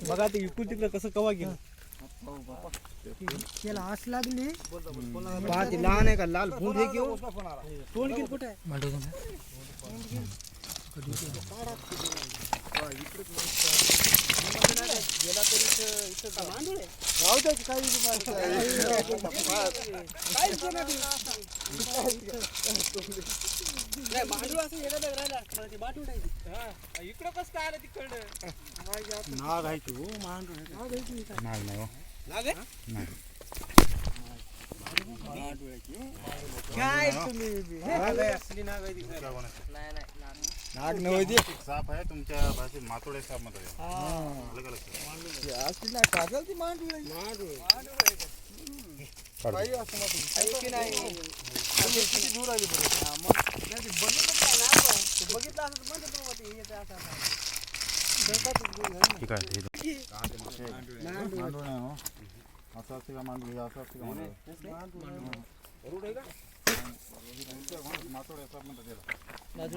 बघा ते इकडून तिकडे कसं कवा गेलं त्याला आस लागली पाहते लहान आहे का लाल भूंड हे घेऊ तोंड घेऊन कुठे आहे इकडं कसं काय आलं तिकडं नाग आहे की हो मांडूळ नाग नाही हो नाग आहे काय तुम्ही नाग नव्हती साप आहे तुमच्या भाषेत मातोडे साप म्हणतात अलग अलग कागल ती मांडूळ दूर आली बघितलं असं ठीक आहे मांडूळ नाही हो असं असते का मांडूळ असं असते का मातोडे साप म्हणतात त्याला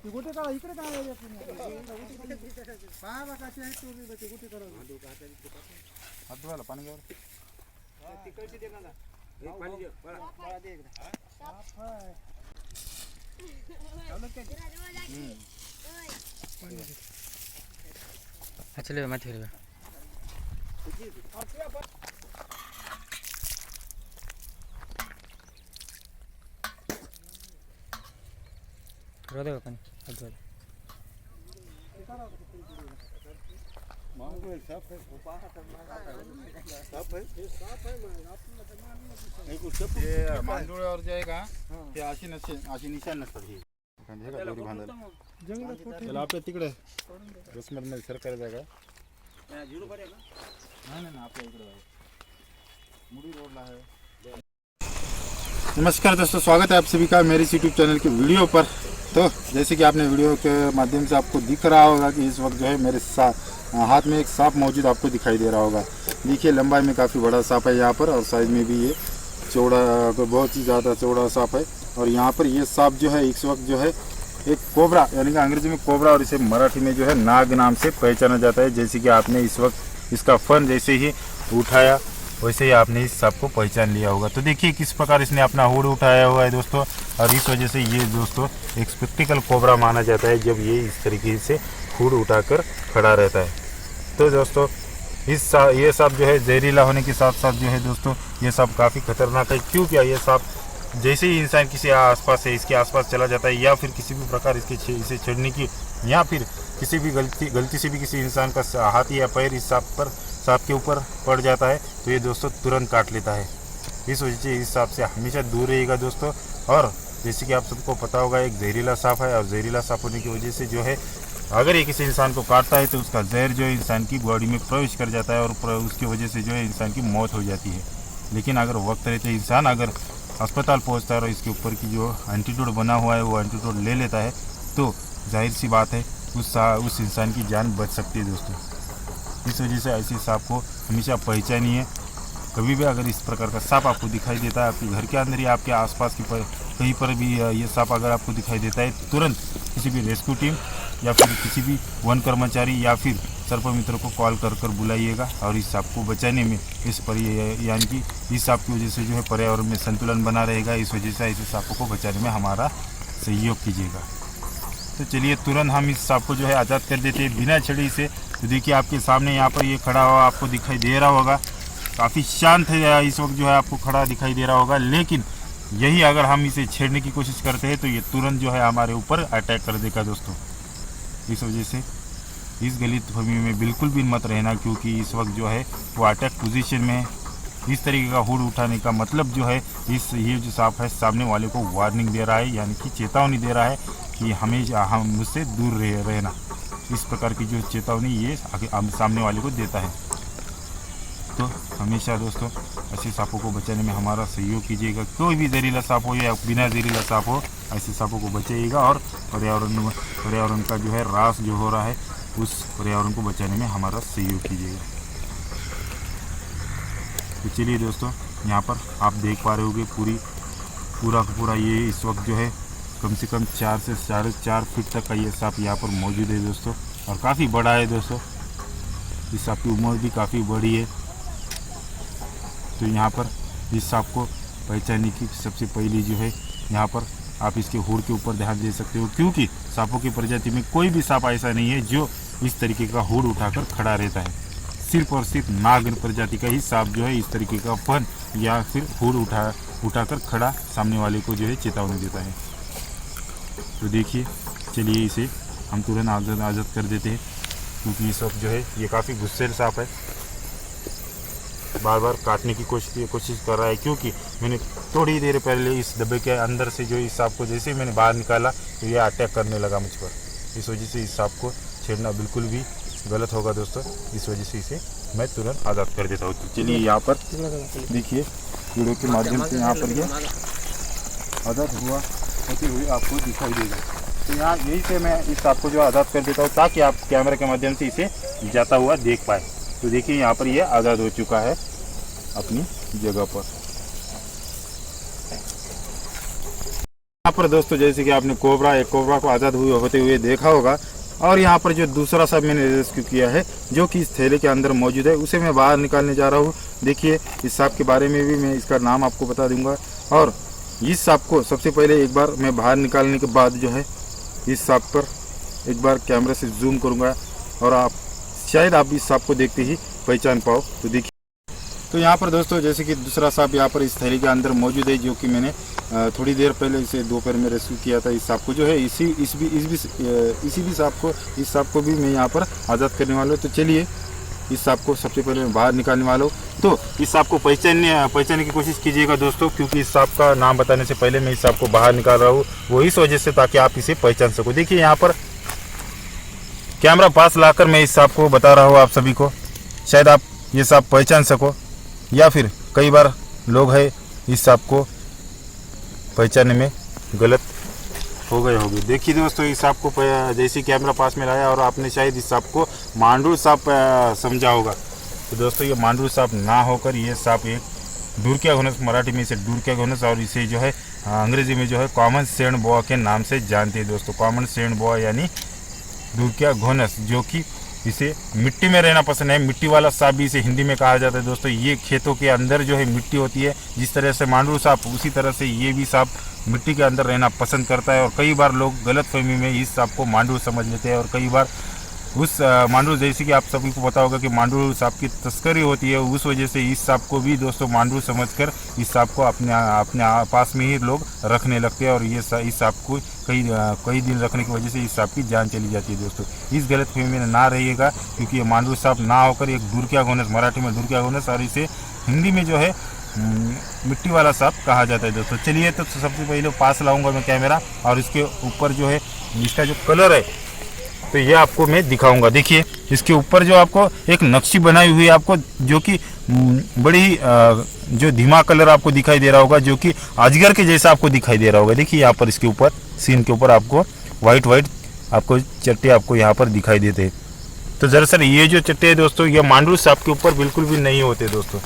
कुठे करा इकडे काय पाहा कशी आहे ते कुठे करा हात धुवायला पाणी घ्यावं चले माथि रोदेगा पानी अद्वाल हे मांडोळ्यावर जे आहे का ते अशी निशाण नसतात हे दोरी बांधायला त्याला आपल्या तिकडे रसमरमध्ये सरकारी जागा नाही नाही आपल्या इकडे आहे मुड़ी रोडला है। नमस्कार दोस्तों, स्वागत है आप सभी का मेरे यूट्यूब चैनल के वीडियो पर। तो जैसे कि आपने वीडियो के माध्यम से आपको दिख रहा होगा कि इस वक्त जो है मेरे हाथ में एक सांप मौजूद आपको दिखाई दे रहा होगा। देखिए लंबाई में काफ़ी बड़ा सांप है यहाँ पर और साइज में भी ये चौड़ा, बहुत ही ज़्यादा चौड़ा सांप है। और यहाँ पर ये सांप जो है इस वक्त जो है एक कोबरा, यानी कि अंग्रेजी में कोबरा और इसे मराठी में जो है नाग नाम से पहचाना जाता है। जैसे कि आपने इस वक्त इसका फन जैसे ही उठाया वैसे ही आपने इस सांप को पहचान लिया होगा। तो देखिए किस प्रकार इसने अपना हुड उठाया हुआ है दोस्तों, और इस वजह से ये दोस्तों एक स्पेक्टिकल कोबरा माना जाता है जब ये इस तरीके से हुड उठाकर खड़ा रहता है। तो दोस्तों ये सांप जो है जहरीला होने के साथ साथ जो है दोस्तों ये सांप काफ़ी खतरनाक है। क्यों क्या ये सांप जैसे ही इंसान किसी आसपास से इसके आसपास चला जाता है या फिर किसी भी प्रकार इसे छेड़ने की या फिर किसी भी गलती से भी किसी इंसान का हाथ या पैर इस सांप के ऊपर पड़ जाता है तो ये दोस्तों तुरंत काट लेता है। इस वजह से इस सांप से हमेशा दूर रहिएगा दोस्तों। और जैसे कि आप सबको पता होगा एक जहरीला सांप है, और जहरीला सांप होने की वजह से जो है अगर ये किसी इंसान को काटता है तो उसका जहर जो है इंसान की बॉडी में प्रवेश कर जाता है और उसकी वजह से जो है इंसान की मौत हो जाती है। लेकिन अगर वक्त रहते इंसान अगर अस्पताल पहुंचता है और इसके ऊपर की जो एंटीडोट बना हुआ है वो एंटीडोट ले लेता है तो जाहिर सी बात है उस इंसान की जान बच सकती है दोस्तों। इस वजह से ऐसे सांप को हमेशा पहचानिए। कभी भी अगर इस प्रकार का सांप आपको दिखाई देता है आपके घर के अंदर या आपके आसपास की कहीं पर भी ये सांप अगर आपको दिखाई देता है तुरंत किसी भी रेस्क्यू टीम या फिर किसी भी वन कर्मचारी या फिर सर्प मित्र को कॉल कर बुलाइएगा और इस सांप को बचाने में यानी कि इस सांप की वजह से जो है पर्यावरण में संतुलन बना रहेगा। इस वजह से ऐसे सांपों को बचाने में हमारा सहयोग कीजिएगा। तो चलिए तुरंत हम इस सांप को जो है आज़ाद कर देते हैं बिना छड़ी से। तो देखिए आपके सामने यहाँ पर ये खड़ा हुआ आपको दिखाई दे रहा होगा, काफ़ी शांत है इस वक्त जो है आपको खड़ा दिखाई दे रहा होगा। लेकिन यही अगर हम इसे छेड़ने की कोशिश करते हैं तो ये तुरंत जो है हमारे ऊपर अटैक कर देगा दोस्तों। इस वजह से इस गलतफहमी में बिल्कुल भी मत रहना, क्योंकि इस वक्त जो है वो अटैक पोजीशन में इस तरीके का हुड उठाने का मतलब जो है ये जो सांप है सामने वाले को वार्निंग दे रहा है, यानी कि चेतावनी दे रहा है कि हम मुझसे दूर रहना। इस प्रकार की जो चेतावनी ये सामने वाले को देता है। तो हमेशा दोस्तों ऐसे सांपों को बचाने में हमारा सहयोग कीजिएगा। कोई भी जहरीला सांप हो या बिना जहरीला सांप हो, ऐसे सांपों को बचाइएगा और पर्यावरण का जो है ह्रास जो हो रहा है उस पर्यावरण को बचाने में हमारा सहयोग कीजिएगा। तो चलिए दोस्तों, यहाँ पर आप देख पा रहे होंगे पूरा ये इस वक्त जो है कम से कम 4 से 4.5 फीट तक का ये सांप यहाँ पर मौजूद है दोस्तों, और काफ़ी बड़ा है दोस्तों। इस सांप की उम्र भी काफ़ी बड़ी है। तो यहाँ पर इस सांप को पहचानने की सबसे पहली जो है यहाँ पर आप इसके हुड के ऊपर ध्यान दे सकते हो, क्योंकि सांपों की प्रजाति में कोई भी सांप ऐसा नहीं है जो इस तरीके का हुड उठाकर खड़ा रहता है। सिर्फ और सिर्फ नाग प्रजाति का ही सांप जो है इस तरीके का फन या फिर हुड उठाकर खड़ा सामने वाले को जो है चेतावनी देता है। तो देखिए, चलिए इसे हम तुरंत आज़ाद कर देते हैं, क्योंकि इस वक्त जो है ये काफ़ी गुस्सेल सांप है, बार बार काटने की कोशिश कर रहा है। क्योंकि मैंने थोड़ी देर पहले इस डब्बे के अंदर से जो इस सांप को जैसे ही मैंने बाहर निकाला तो ये अटैक करने लगा मुझ पर। इस वजह से इस सांप को छेड़ना बिल्कुल भी गलत होगा दोस्तों। इस वजह से इसे मैं तुरंत आज़ाद कर देता हूँ। चलिए यहाँ पर देखिए, वीडियो के माध्यम से यहाँ पर ये आज़ाद होती हुई आपको दिखाई देगा। तो यहाँ यही से मैं इस सांप को जो आज़ाद कर देता हूँ ताकि आप कैमरे के माध्यम से इसे जाता हुआ देख पाए। तो देखिए यहाँ पर ये आज़ाद हो चुका है अपनी जगह पर। यहाँ पर दोस्तों जैसे कि आपने एक कोबरा को आज़ाद होते हुए देखा होगा, और यहाँ पर जो दूसरा सांप मैंने रेस्क्यू किया है जो कि इस थैले के अंदर मौजूद है, उसे मैं बाहर निकालने जा रहा हूँ। देखिए, इस सांप के बारे में भी मैं इसका नाम आपको बता दूंगा, और इस सांप को सबसे पहले एक बार मैं बाहर निकालने के बाद जो है इस सांप पर एक बार कैमरे से जूम करूँगा और आप शायद आप इस सांप को देखते ही पहचान पाओ। तो देखिए, तो यहाँ पर दोस्तों जैसे कि दूसरा सांप यहाँ पर इस थैली के अंदर मौजूद है, जो कि मैंने थोड़ी देर पहले इसे दोपहर में रेस्क्यू किया था। इस सांप को जो है इसी सांप को भी मैं यहाँ पर आज़ाद करने वाला हूँ। तो चलिए, इस सांप को सबसे पहले मैं बाहर निकालने वाला हूँ। तो इस सांप को पहचानने की कोशिश कीजिएगा दोस्तों, क्योंकि इस सांप का नाम बताने से पहले मैं इस सांप को बाहर निकाल रहा हूँ, वो इस वजह से ताकि आप इसे पहचान सको। देखिए, यहाँ पर कैमरा पास लाकर मैं इस सांप को बता रहा हूँ आप सभी को, शायद आप ये सांप पहचान सको, या फिर कई बार लोग हैं इस सांप को पहचानने में गलत हो गए होंगे। देखिए दोस्तों, इस सांप को जैसे कैमरा पास में लाया और आपने शायद इस सांप को मांडूर सांप समझा होगा। तो दोस्तों, ये मांडूर सांप ना होकर ये सांप एक डुरकिया घोनस, मराठी में इसे डुरकिया घोनस और इसे जो है अंग्रेजी में जो है कॉमन सैंड बोआ के नाम से जानते हैं दोस्तों। कॉमन सैंड बोआ यानी डुरकिया घोनस, जो कि इसे मिट्टी में रहना पसंद है। मिट्टी वाला सांप भी इसे हिंदी में कहा जाता है दोस्तों। ये खेतों के अंदर जो है मिट्टी होती है, जिस तरह से मांडूर सांप, उसी तरह से ये भी सांप मिट्टी के अंदर रहना पसंद करता है। और कई बार लोग गलतफहमी में इस सांप को मांडूर समझ लेते हैं, और कई बार उस मांडूर, जैसे कि आप सभी को पता होगा कि मांडूर सांप की तस्करी होती है, उस वजह से इस सांप को भी दोस्तों मांडूर समझकर इस सांप को अपने पास में ही लोग रखने लगते हैं, और ये इस सांप को कई दिन रखने की वजह से इस सांप की जान चली जाती है दोस्तों। इस गलतफहमी में ना रहिएगा, क्योंकि ये मांडूर सांप ना होकर एक डुरकिया घोनस, मराठी में डुरकिया घोनस, और इसे हिंदी में जो है मिट्टी वाला सांप कहा जाता है दोस्तों। चलिए, तो सबसे पहले पास लाऊंगा मैं कैमरा, और इसके ऊपर जो है इसका जो कलर है तो ये आपको मैं दिखाऊंगा। देखिए, इसके ऊपर जो आपको एक नक्शी बनाई हुई है आपको, जो कि बड़ी ही जो धीमा कलर आपको दिखाई दे रहा होगा, जो कि अजगर के जैसा आपको दिखाई दे रहा होगा। देखिए, यहाँ पर इसके ऊपर सीन के ऊपर आपको वाइट आपको चट्टे आपको यहाँ पर दिखाई देते हैं। तो दरअसल ये जो चट्टे हैं दोस्तों, ये मांडूर सांप के ऊपर बिल्कुल भी नहीं होते दोस्तों,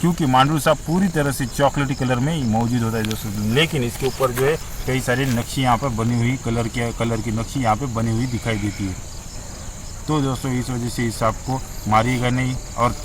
क्योंकि मांडूर सांप पूरी तरह से चॉकलेटी कलर में ही मौजूद होता है दोस्तों। लेकिन इसके ऊपर जो है कई सारी नक्शी यहाँ पर बनी हुई, कलर की नक्शी यहाँ पे बनी हुई दिखाई देती है। तो दोस्तों, इस वजह से इस सांप को मारिएगा नहीं, और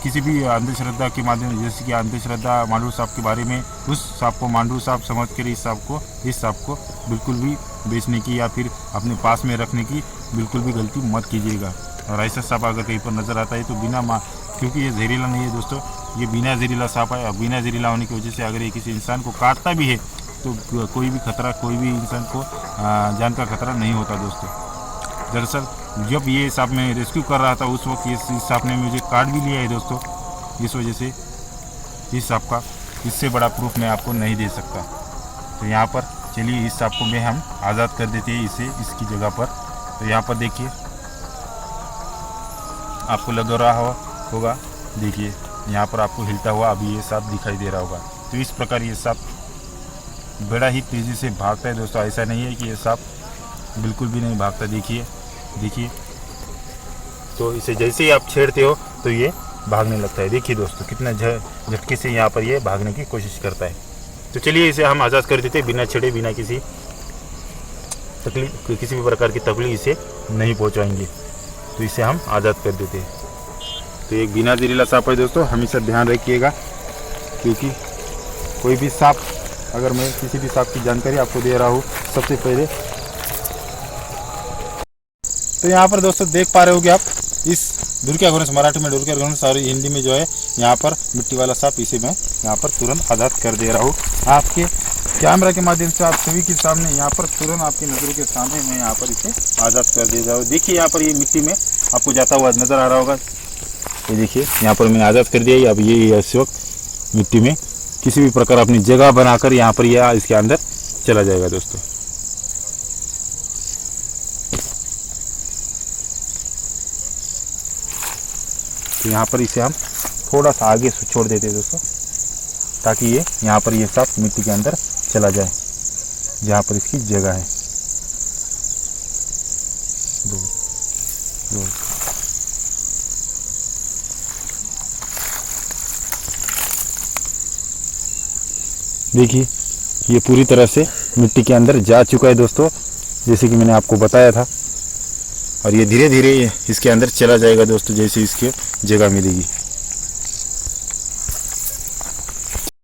किसी भी अंधश्रद्धा के माध्यम, जैसे कि अंधश्रद्धा मांडूर सांप के बारे में, उस सांप को मांडूर सांप समझ कर इस सांप को बिल्कुल भी बेचने की या फिर अपने पास में रखने की बिल्कुल भी गलती मत कीजिएगा। और ऐसा सांप अगर कहीं पर नज़र आता है तो क्योंकि ये जहरीला नहीं है दोस्तों, ये बिना जहरीला सांप है, और बिना जहरीला होने की वजह से अगर ये किसी इंसान को काटता भी है तो कोई भी इंसान को जान का खतरा नहीं होता दोस्तों। दरअसल जब ये सांप मैं रेस्क्यू कर रहा था, उस वक्त इस सांप ने मुझे काट भी लिया है दोस्तों। इस वजह से इस सांप का इससे बड़ा प्रूफ मैं आपको नहीं दे सकता। तो यहाँ पर चलिए इस सांप को मैं हम आज़ाद कर देते हैं इसे इसकी जगह पर। तो यहाँ पर देखिए आपको लग रहा होगा, देखिए यहाँ पर आपको हिलता हुआ अभी ये सांप दिखाई दे रहा होगा। तो इस प्रकार ये सांप बड़ा ही तेज़ी से भागता है दोस्तों। ऐसा नहीं है कि ये सांप बिल्कुल भी नहीं भागता। देखिए देखिए, तो इसे जैसे ही आप छेड़ते हो तो ये भागने लगता है। देखिए दोस्तों कितना झटके से यहाँ पर ये भागने की कोशिश करता है। तो चलिए इसे हम आज़ाद कर देते हैं बिना छेड़े, बिना किसी तकलीफ, किसी भी प्रकार की तकलीफ इसे नहीं पहुँचाएंगे। तो इसे हम आज़ाद कर देते हैं। तो एक बिना जहरीला सांप है दोस्तों, हमेशा ध्यान रखिएगा, क्योंकि कोई भी सांप, अगर मैं किसी भी सांप की जानकारी आपको दे रहा हूँ सबसे पहले, तो यहाँ पर दोस्तों देख पा रहे होगे आप, इस डुरकिया घोंस, मराठी में डुरकिया घोंस और हिंदी में जो है यहाँ पर मिट्टी वाला सांप, इसे मैं यहाँ पर तुरंत आज़ाद कर दे रहा हूँ आपके कैमरा के माध्यम से, आप सभी के सामने यहाँ पर तुरंत आपकी नज़रों के सामने मैं यहाँ पर इसे आज़ाद कर दे रहा हूँ। देखिए यहाँ पर ये मिट्टी में आपको जाता हुआ नज़र आ रहा होगा। ये देखिए यहाँ पर मैंने आज़ाद कर दिया। अब ये इस वक्त मिट्टी में किसी भी प्रकार अपनी जगह बनाकर यहाँ पर यह इसके अंदर चला जाएगा दोस्तों। तो यहाँ पर इसे हम थोड़ा सा आगे छोड़ देते हैं दोस्तों, ताकि ये यहाँ पर ये सांप मिट्टी के अंदर चला जाए जहाँ पर इसकी जगह है। देखिए ये पूरी तरह से मिट्टी के अंदर जा चुका है दोस्तों, जैसे कि मैंने आपको बताया था। और ये धीरे धीरे इसके अंदर चला जाएगा दोस्तों, जैसे इसकी जगह मिलेगी।